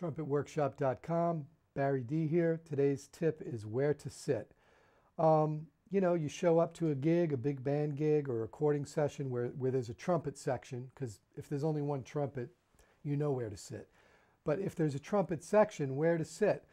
trumpetworkshop.com. Barry D here. Today's tip is where to sit. You show up to a gig, a big band gig or a recording session where there's a trumpet section, because if there's only one trumpet, you know where to sit. But if there's a trumpet section, where to sit?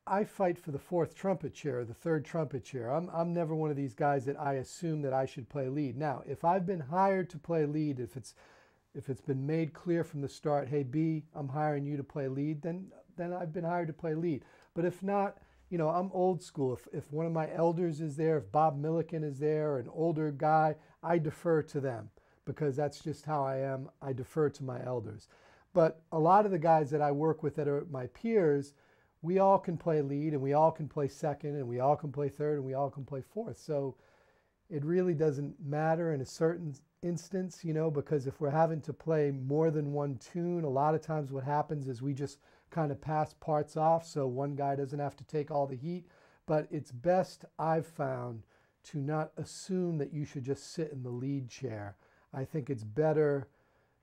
I fight for the fourth trumpet chair, the third trumpet chair. I'm never one of these guys that I assume that I should play lead. Now, if I've been hired to play lead, if it's been made clear from the start, hey B, I'm hiring you to play lead, then I've been hired to play lead. But if not, I'm old school. If one of my elders is there, if Bob Milliken is there, or an older guy, I defer to them because that's just how I am. I defer to my elders. But a lot of the guys that I work with that are my peers, we all can play lead and we all can play second and we all can play third and we all can play fourth. So it really doesn't matter in a certain instance, because if we're having to play more than one tune, a lot of times what happens is we just kind of pass parts off so one guy doesn't have to take all the heat. But it's best, I've found, to not assume that you should just sit in the lead chair. I think it's better,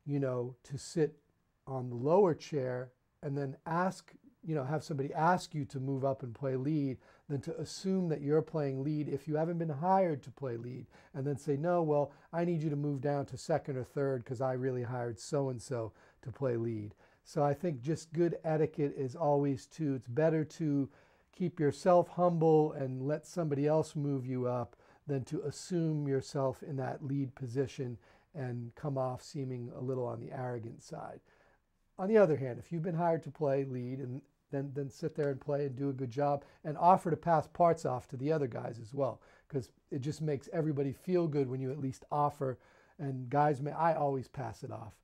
to sit on the lower chair and then have somebody ask you to move up and play lead than to assume that you're playing lead if you haven't been hired to play lead and then say, no, well, I need you to move down to second or third because I really hired so-and-so to play lead. So I think just good etiquette is always it's better to keep yourself humble and let somebody else move you up than to assume yourself in that lead position and come off seeming a little on the arrogant side. On the other hand, if you've been hired to play lead, and then sit there and play and do a good job and offer to pass parts off to the other guys as well, because it just makes everybody feel good when you at least offer. And guys, I always pass it off.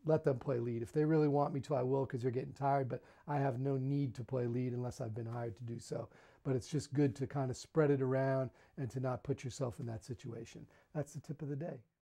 Let them play lead. If they really want me to, I will, because they're getting tired, but I have no need to play lead unless I've been hired to do so. But it's just good to kind of spread it around and to not put yourself in that situation. That's the tip of the day.